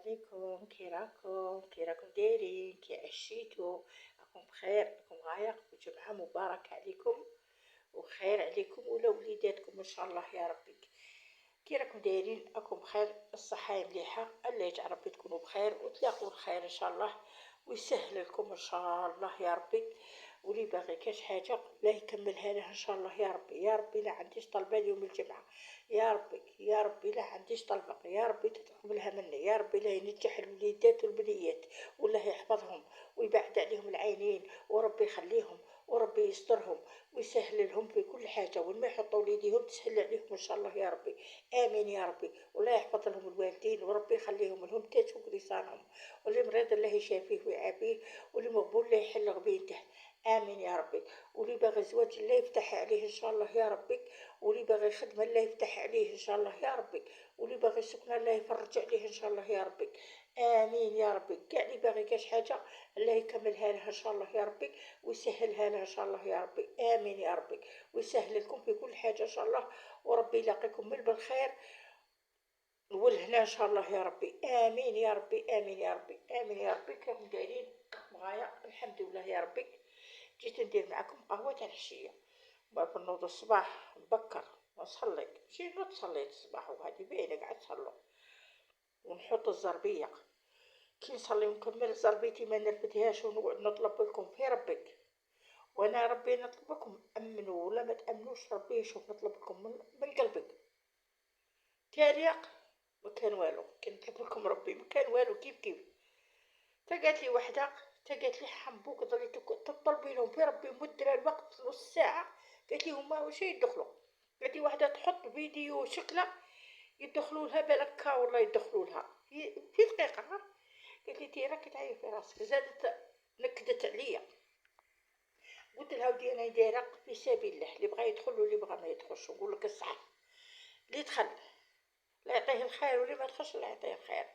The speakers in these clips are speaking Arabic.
عليكم، كي راكم دايرين، كي عشيتو؟ راكم بخير؟ راكم غاية وجمعة مبارك عليكم وخير عليكم ولا وليداتكم ان شاء الله يا ربي. كي راكم دايرين؟ راكم بخير؟ الصحة مليحة؟ الله يجعل ربي تكونوا بخير وتلاقوا الخير ان شاء الله ويسهل لكم ان شاء الله يا ربي. واللي باغي كاش حاجه لا يكملها له ان شاء الله يا ربي. يا ربي لا عنديش طلبه اليوم الجمعه، يا ربي يا ربي لا عنديش طلبه، يا ربي تتقبلها مني، يا ربي لا ينجح الوليدات والبنيات والله يحفظهم ويبعد عليهم العينين وربي يخليهم وربي يسترهم ويسهل لهم في كل حاجه، وين ما يحطوا وليديهم تسهل عليهم ان شاء الله يا ربي. امين يا ربي. ولا يحفظ لهم الوالدين وربي يخليهم لهم تاج لسانهم، واللي مريض الله يشافيه ويعافيه، واللي مقبول الله يحل غبينته. امين يا ربي. واللي باغي زواج الله يفتح عليه ان شاء الله يا ربي، واللي باغي خدمه الله يفتح عليه ان شاء الله يا ربي، واللي باغي سكنه الله يفرج عليه ان شاء الله يا ربي. امين يا ربي. كاع اللي باغي كاش حاجه الله يكملها له ان شاء الله يا ربي ويسهلها له ان شاء الله يا ربي. امين يا ربي. ويسهل لكم في كل حاجه ان شاء الله، وربي يلاقيكم من بالخير والهنا ان شاء الله يا ربي. امين يا ربي. امين يا ربي. امين يا ربي. كيفكم دايرين؟ معايا الحمد لله يا ربي. جيت ندير معكم قهوه تاع العشيه. بعد نوض الصباح مبكر ونصلي، ماشي نوض صليت الصباح وهادي باينه قاعد تصلوا، ونحط الزربيه. كي نصلي ونكمل زربيتي ما نرفدهاش ونقعد نطلب لكم في ربك، وانا ربي نطلبكم امنوا ولا ما تامنوش ربي يشوف نطلبكم من قلبك. تاريق ما كان والو، كي نطلب لكم ربي ما كان والو. كيف تقالت لي وحده، تقالت لي حنبوك ضريتك تطلبي لهم في ربي مدة الوقت نص ساعه. قالت لي هما واش يدخلوا؟ قالت لي وحده تحط فيديو شكله يدخلوا لها بالكا والله يدخلوا لها في دقيقه. قالت لي تي راكي تعيا في راسك. زادت نكدت عليا، قلت لها ودي انا دايره في سبيل الله، اللي بغى يدخل واللي بغى ما يدخلش. نقول لك الصح، اللي دخل لا يعطيه الخير واللي ما دخلش لا يعطيه الخير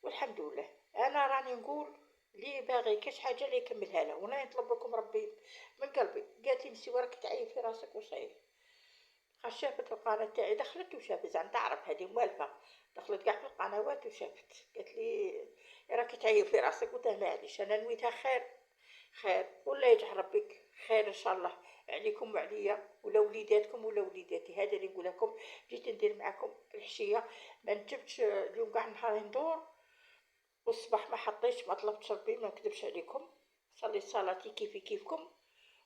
والحمد لله. انا راني نقول اللي باغي كاش حاجه اللي يكملها له، وانا نطلب لكم ربي من قلبي. قالت لي مسي وراك تعيي في راسك وصاير. شافت القناه تاعي دخلت وشافت، زعما تعرف هذه موالفه، دخلت كاع في القنوات وشافت. قالت لي راكي تعيي في راسك. قلت لها معليش انا نويتها خير، خير ولا يجعل ربك خير ان شاء الله عليكم وعليا ولا وليداتكم ولا وليداتي. هذا اللي نقول لكم. جيت ندير معكم العشيه، ما نجبتش اليوم كاع نهار ندور، والصباح ما حطيتش ما طلبتش ربي ما نكذبش عليكم. صليت صلاتي كيفي كيفكم،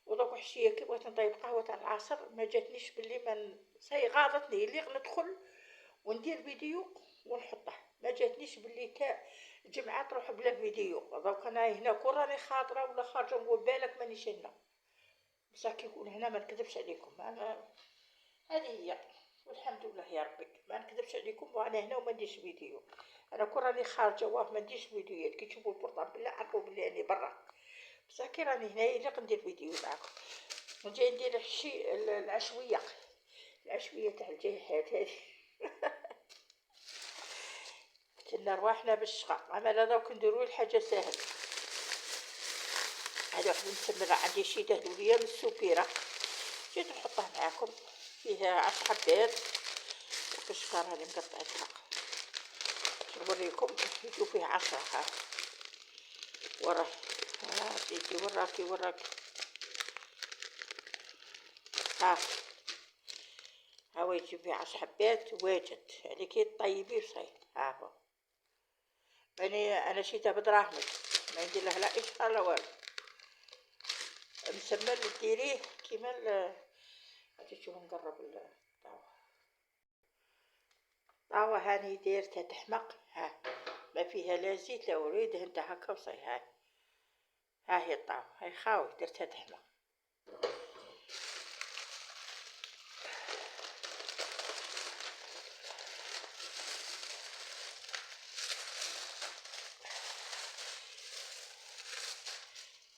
ودوك حشيه كي بغيت نطيب قهوه تاع العصر ما جاتنيش باللي ما سي غاضتني اللي ندخل وندير فيديو ونحطه. ما جاتنيش باللي تاع جمعه تروح بلا فيديو. دوك انا هنا كون راني خاطره ولا خارجه نقول بالك مانيش هنا، بصح كي نكون هنا ما نكذبش عليكم. انا هذه هي والحمد لله يا ربي. ما نكذبش عليكم وانا هنا وما نديرش فيديو. انا كون راني خارجه واه ما نديرش فيديوهات. كي تشوفوا البورطابل بالله عرفوا بلي راني برا، بصح كي راني هنايا اللي ندير فيديو معاكم. نجي ندير العشويه، العشويه تاع الجيحات هذه. كنا رواحنا بالشقة، اما لا دوك نديرو الحاجه ساهله. هذا واحد نتمرع عندي شي دهدوليه من السوبيره، جيت نحطه معاكم. فيها 10 حبات وكشكار هذه مقطعتها. نوريكم يجو فيه 10. ها وراه، ها تيجي وراكي ها هو يجي فيه 10 حبات واجد يعني كي طيبيه صاي. ها هو يعني انا شيتها بدراهمي ما ندير له لا اشهار لا والو. مسمى ديريه كيما غادي تشوفوا نقرب الطاوة هاني دايرتها تحمق. ها ما فيها لا زيت لا والو، دهنتها هكا وصاي. ها هي الطاوة هاي خاوي درتها تحمق.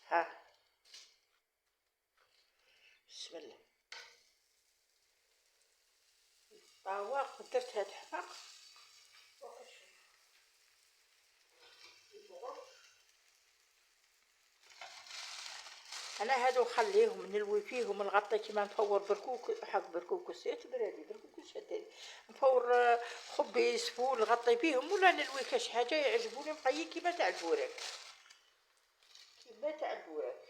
ها بسم الله. الطاوة درتها تحمق انا هادو نخليهم نلوي فيهم نغطي كيما نفور بركوك حق بركوكس يتبرالي بركوكس هداني نفور خبيز فول نغطي فيهم ولا نلوي كاش حاجه يعجبوني مقيي كيما تاع البوراك كيما تاع البوراك.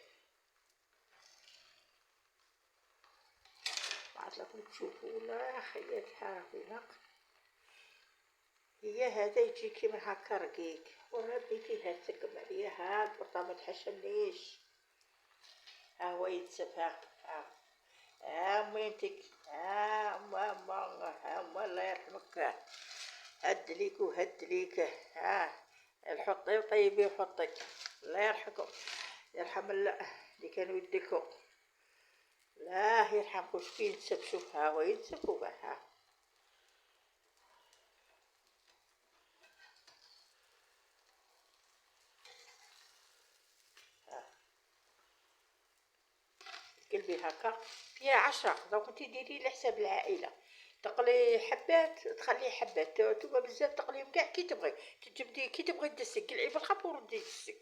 بعثلكم تشوفوا ولا خيات حارقينق هي هذا يجي كيما هكا رقيق وربيتي هتسقم عليا ها البرطة متحشمنيش ها هو يتسف ها مينتك ها ما الله يرحمك هد ليك وهد ليك ها الحطي وطيبي وحطي الله يرحمكم يرحم الله اللي كانوا يديكم لا يرحمكم شكي يتسف شوف ها هو يتسف وبها قلبي هكا فيها 10 دونك انتي ديري لحساب العائله تقلي حبات تخلي حبات توما بزاف تقليهم كاع كي تبغي تجبدي كي تبغي تدسك قلعي بالخف وردي تدسك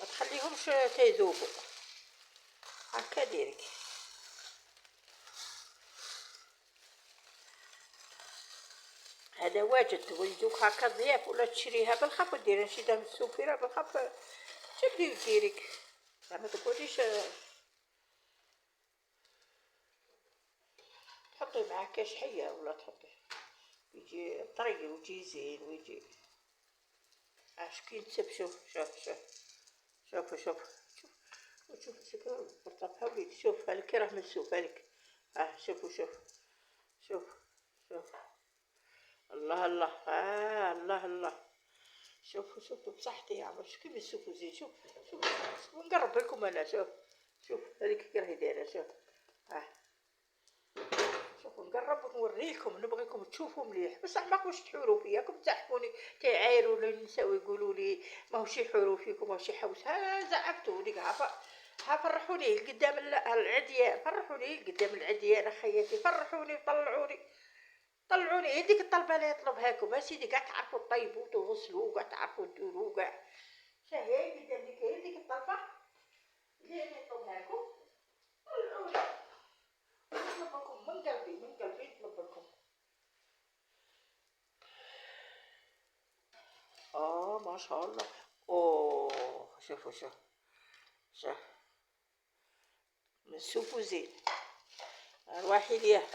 ما تخليهمش تيذوبوا هكا ديري هذا واجد ولدوك هكا ضياف ولا تشريها بالخف وديري نشيدها من السوفيره بالخف تبدي وديريك ما تقوليش تحطي معاه كاش حيه ولا تحطي يجي طري ويجي زين ويجي كي نتسب شوف شوف برطبها وليدي شوف هلك راه مسوف هلك شوف الله الله شوف بصحتي يا عمر كيف السوق زين شوف نقرب لكم انا شوف هذيك كي راهي دايره شوفوا نقرب نوريكم نبغيكم تشوفوا مليح بصح ماكوش تحوروا فيا كم تزحفوني تعايروا النساء ويقولوا لي ماهوش يحوروا فيكم ماهوش يحوس زعفتوني كاع فرحوني قدام العديان فرحوني قدام العديان اخياتي فرحوني طلعوني هذيك الطلبه اللي يطلبهاكم اسيدي كاع تعرفوا طيبوا وتغسلوا كاع تعرفوا ديروا كاع شهيه قدام هذيك الطلبه اللي يطلبهاكم طلعوني نطلبكم من قلبي نطلبكم ما شاء الله شوفوا نشوفوا زين ارواحي ليه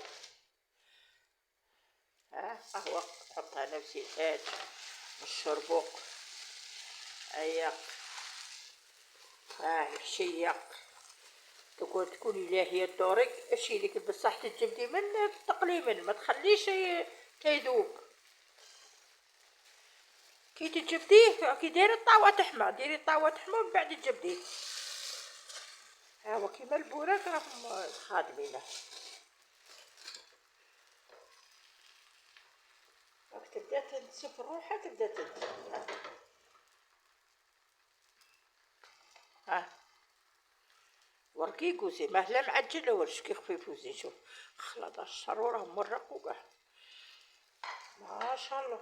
قهوه نحطها نفسي الحاج الشربوق ايق يحشيق تكوني لاهيه دورك اشيلك بصح تجبدي من تقليما ما تخليش تيذوب كي تجبديه كي ديري الطاوه تحمى من بعد تجبديه هو كيما البوراك راهم خادمينه راك تبدا تنسف روحها تبدا تنسف ورقيق وزين ماهلا معجل ورش كي خفيف وزين شوف خلاط الشرو راه مرق وكاع ما شاء الله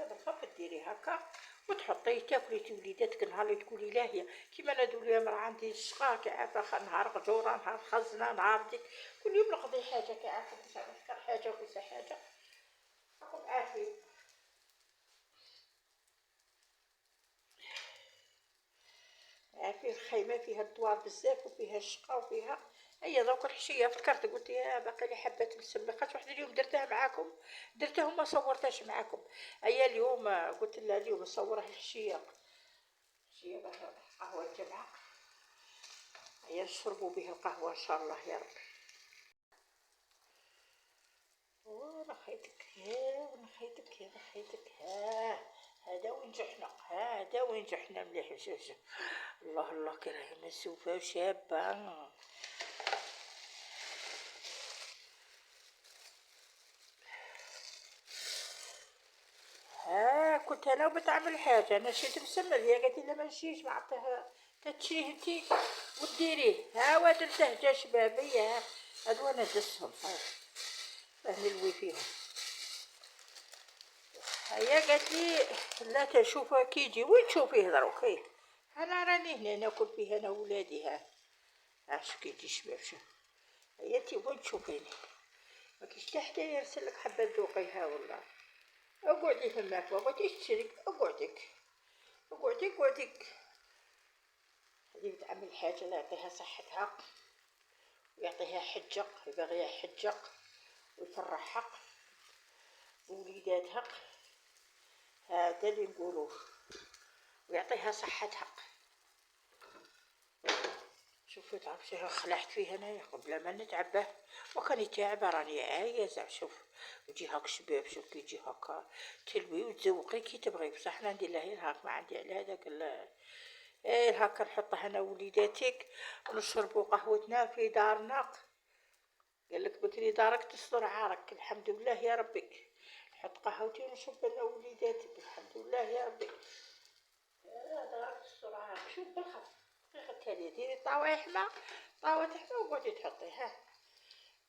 بالخف ديري هكا وتحطيه تاكلي وليداتك نهار اللي تقولي لاهيه كيما انا دولي مرا عندي الشقا كيعرفه نهار قجوره نهار خزنه نهار ديك كل يوم نقضي حاجه كيعرفه باش نفكر حاجه وكيسا حاجه راكم عارفين الخيمه فيها الدوار بزاف وفيها الشقا وفيها هي دوك الحشيه فكرت قلت يا باقي لي حبه مسمقات واحد اليوم درتها معاكم ما صورتهاش معاكم هي اليوم قلت لها اليوم نصورها الحشيه قهوه الجمعه هي نشربوا به القهوه ان شاء الله يا رب نخيتك هذا وين جحنا مليح الله كي راهي مسوفه وشابه كنت انا وبتعمل حاجه انا شيت مسمى هي قالت لي ما نمشيش معناتها تتشريه انتي وديريه ودرته جا شبابي هادو انا دسهم نلوي فيهم. هي قالت لي لا تشوفها كي يجي، وين تشوفيه دروك؟ هي انا راني هنا ناكل فيه انا وولادي. ها شو كي يجي شباب، شوف هي انتي وين تشوفيني؟ ما كاينش حتى حدا يرسلك حبه ذوقيها والله. اقعدي فماك، ما بغيتيش تشري اقعدك اقعدي اقعدي. هذه بتعمل حاجه لا يعطيها صحتها ويعطيها حجه، باغيه حجه ويفرحها ووليداتها، هذا اللي نقولوه، ويعطيها صحتها. شوفي تعرف شنو خلعت فيه انايا قبل ما نتعبه، وكان يتعب راني عايزه. شوف وجي هاك شباب، شوف كي يجي هاكا تلوي وتزوقي كي تبغي، بصح حنا ندير له هاك ما عندي على هذاك هاكا نحطه انا ووليداتك ونشربوا قهوتنا في دارنا. قالك بكري دارك تستر عارك، الحمد لله يا ربي. نحط قهوتي ونشرب انا ووليداتي الحمد لله يا ربي. دارك تستر عارك. شوف بالخف دقيقة تالية ديري طاوة حما، طاوة حما وقعدي تحطيها.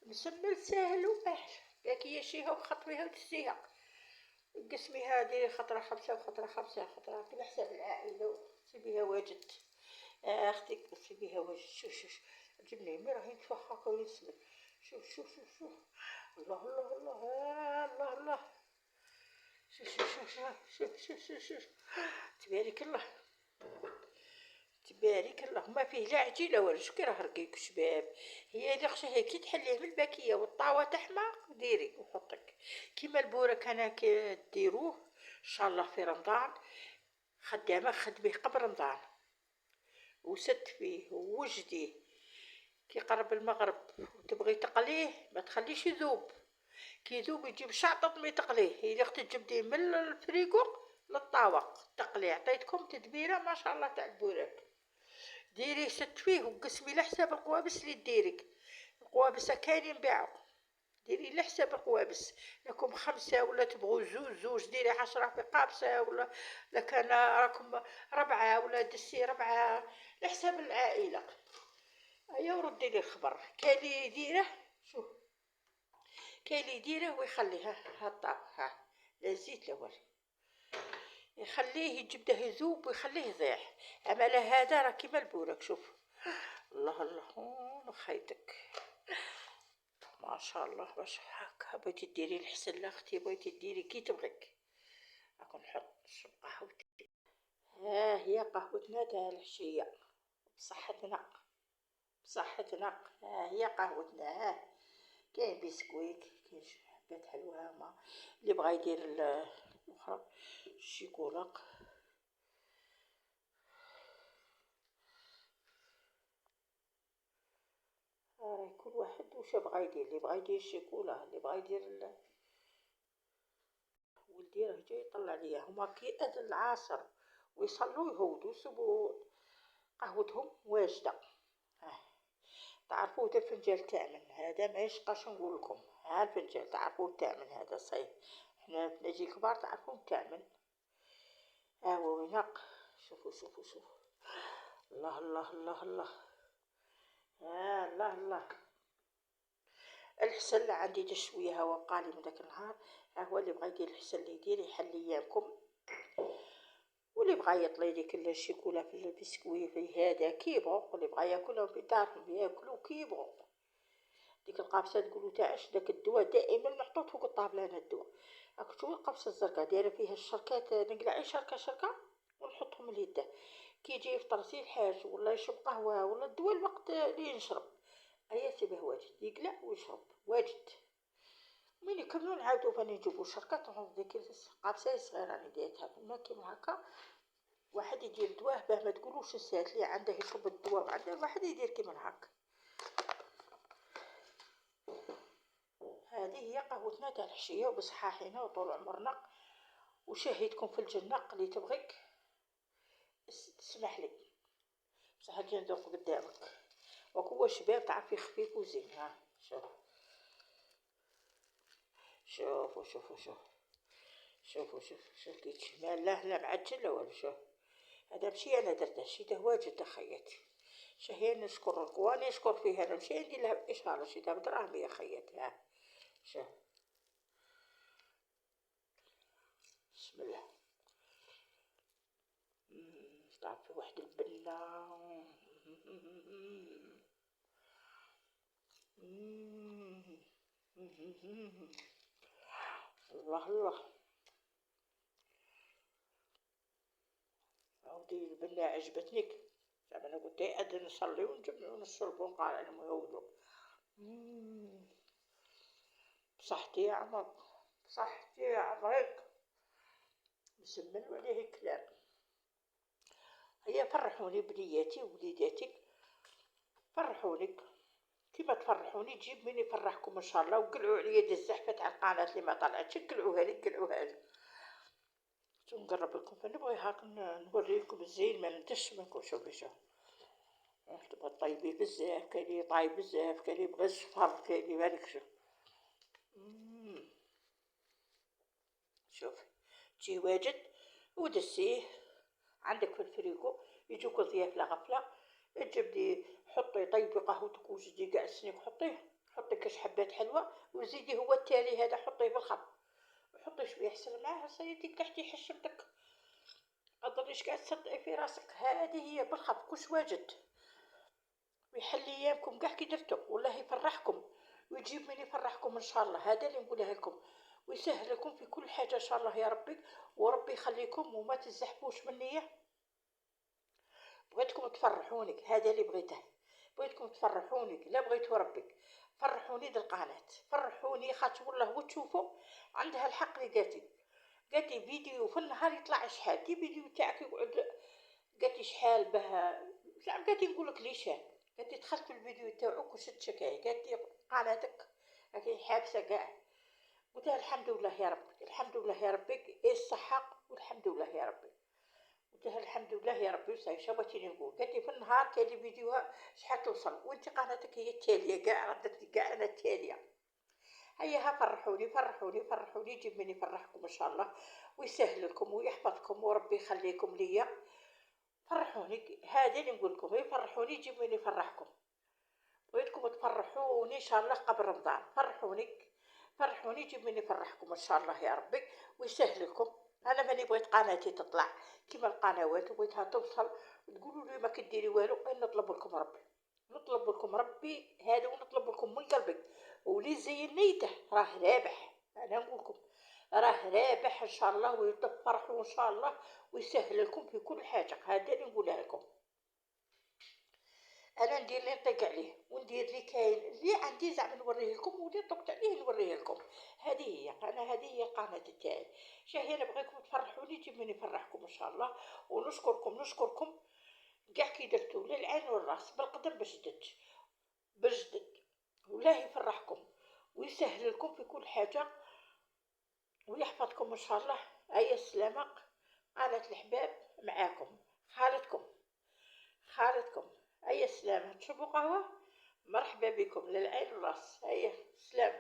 مسمل ساهل وباهل، ياكي يشيها وخطويها وتسيها قسميها، ديري خطرة خمسة وخطرة خمسة، خطرة على حساب العائلة وسيبيها واجد. اختك سيبيها واجد. شوف شوف جبني مي راهي نتفخخ ويسمع. شوف شوف شوف شوف الله الله الله الله الله. شوف شوف شوف شوف شوف شوف شوف تبارك الله تبارك الله. ما فيه لا عجينه ولا شو كي راه رقيق شباب. هي اللي خشها هي كي تحليه من الباكيه والطاوه تحمى ديري وحطك كيما البورك انا كي ديروه ان شاء الله في رمضان. خدامه خدميه قبل رمضان وست فيه ووجديه كي قرب المغرب وتبغي تقليه ما تخليش يذوب. كي يذوب يجيب شعطة ما تقليه. هي اللي اختي تجبديه من الفريغو للطاوة تقليه. عطيتكم تدبيره ما شاء الله تاع البورك. ديري ست فيه وقسمي لحساب القوابس اللي ديرك. القوابس كاينين ينباعو، ديري لحساب القوابس. لكم 5 ولا تبغوا زوج ديري 10 في قابسة، ولا لكان راكم 4 ولا دسي 4 لحساب العائلة. ايا وردي لي الخبر. كاين اللي يديره شوف كاين اللي يديره ويخليها هطا ها لا زيت لا والو، يخليه يجبده يذوب ويخليه يضيع. اما لا هذا راه كيما البورك. شوف الله الله خيتك ما شاء الله. باش هكا بغيتي ديري الحسن لاختي، بغيتي ديري كي تبغيك. راكم نحط نشرب قهوتي. ها هي قهوتنا تاع العشيه بصحتنا بصحتنا. ها هي قهوتنا. ها كاين بسكويت، كاين حبات حلوه ما اللي بغا يدير الاخرى الشيكولاق. راهي كل واحد واش بغا يدير. اللي بغا يدير الشيكولا، اللي بغا يدير ولدي راه جاي يطلع ليا. هما كي اذن العصر ويصلوا يهودوا يصبوا قهوتهم واجده. تعرفوا هذا الفنجان الثامن هذا ما يشقاش نقول لكم. ها الفنجان تعرفوا الثامن هذا صحيح، حنا بنادي كبار تعرفوا الثامن. ها هو ينق. شوفوا شوفوا شوفوا الله الله الله الله. الله الله. الحسن اللي عندي دا شويه هوا قالي من داك النهار. هو اللي بغا يدير الحسن اللي يدير يحل ايامكم، واللي بغا يطلي ديك الشيكولا في البسكوي في هذا كيبغوا، واللي بغا ياكلهم في دارهم ياكلوا كيبغوا. ديك القابسه تقولوا تاعش داك الدواء دائما محطوط فوق الطابله. انا الدواء راك تشوفوا القابسه الزرقاء دايره فيها الشركات، نقلعي شركه شركه ونحطهم اليده. كي يجي يفطر سي الحاج ولا يشرب قهوه ولا الدواء الوقت اللي نشرب ايا سيبه واجد يقلع ويشرب واجد. من يكملوا نعاودو فاني نجيبو شركات نحط ديك القابسه صغيره راني ديتها فما كيما هكا. واحد يدير دواه باه ما تقولوش السات اللي عنده يشرب الدواء وعنده واحد يدير كيما هكا. هذه هي قهوتنا تاع الحشيه وبصحاحينا وطول عمرنا وشهيتكم في الجنه اللي تبغيك تسمح لي بصح نجي ندوق قدامك وكو شباب تعرفي خفيف وزين. ها شوف شوفوا شوفوا شوف شوفوا شوف كي تشمال لا معجن لا والو. شوف هذا ماشي انا درته شيته واجد خياتي. شهيه نشكر القواني نشكر فيها انا ماشي ندير لها اشاره شيته بدراهم يا خياتي. ها شوف بسم الله. طلعت في واحد البنة. الله الله. عودي البنة عجبتنيك. زعما انا قلت اذن نصلي ونجمعو نشربو ونقرا عليهم ويعودو. بصحتي يا عمر، بصحتي يا عمرك، مسمن عليه الكلام. هيا فرحوني بنياتي ووليداتك، فرحوني كيما تفرحوني. جيب من يفرحكم ان شاء الله. وقلعوا عليا دي الزحفه تاع القناه اللي ما طلعتش، قلعوها لي قلعوها لي. نقرب لكم فنبغي هاك نوريكم الزين ما ندش منكم. شوفي شوف تبغى طيبي بزاف، كاين طايب بزاف، كاين يبغى الصفر، كاين مالك شوف. شوفي تجي واجد ودسيه عندك في الفريكو. يجوك ضياف لا غفله، تجبدي حطي طيبي قهوتك وزيدي كاع السنيك، حطي كاش حبات حلوه وزيدي هو التالي هذا حطيه بالخط، حطي شويه حسن معاه صيديك تحتي حشمتك. متضريش قاع تصدعي في راسك. هذه هي بالخط كوش واجد ويحل ايامكم كاع كي درتو. والله يفرحكم ويجيب من يفرحكم ان شاء الله. هذا اللي نقولها لكم، ويسهل لكم في كل حاجه ان شاء الله يا ربي. وربي يخليكم وما تزحفوش مني. بغيتكم تفرحوني، هذا اللي بغيته. بغيتكم تفرحوني، لا بغيتو ربك فرحوني القناة، فرحوني خاطر والله وتشوفوا عندها الحق اللي قالتي فيديو في النهار يطلع شحال. كي فيديو تاعك يقعد قالتي شحال بها زعما. قالتي نقولك ليش قالتي دخلت في الفيديو تاعك وشدت شكاية. قالتي قناتك راكي حابسة كاع. قلتلها الحمد لله يا ربي، الحمد لله يا ربي ايه الصحة والحمد لله يا ربي. قلتلها الحمد لله يا ربي وصاي شا بغيتيني نقول. قالتلي في النهار كاين لي فيديوها شحال توصل وانت قناتك هي التالية كاع، ردتلي كاع انا التالية. هيا فرحوني فرحوني فرحوني. يجيب من يفرحكم ان شاء الله ويسهل لكم ويحفظكم وربي يخليكم ليا. فرحوني هذا اللي نقول لكم، يفرحوني يجيب من يفرحكم. بغيتكم تفرحوني ان شاء الله قبل رمضان. فرحوني فرحوني يجيب من يفرحكم ان شاء الله يا ربي ويسهل لكم. انا ماني بغيت قناتي تطلع كيما القنوات وبغيتها توصل. تقولوا لي ما كديري والو، نطلب لكم ربي، نطلب لكم ربي هذا، ونطلب لكم من قلبي. ولي زين نيته راه رابح. انا نقول لكم راه رابح ان شاء الله ويتفرحوا ان شاء الله ويسهل لكم في كل حاجه. هذا اللي نقولها لكم. انا ندير لي نطيق عليه وندير لي كاين اللي عندي زعما نوريه لكم، واللي طقت عليه نوريه لكم. هذه هي انا، هذه هي القناه تاعي. شاهي انا بغيتكم تفرحوني يجيب من يفرحكم ان شاء الله. ونشكركم نشكركم كاع كي درتو للعين والراس بالقدم بجدد بجدد. والله يفرحكم ويسهل لكم في كل حاجه ويحفظكم ان شاء الله. اي السلامه. قناه الحباب معاكم خالتكم. أي السلامة. تشربوا قهوة؟ مرحبا بكم للعين والراس. هيا سلام.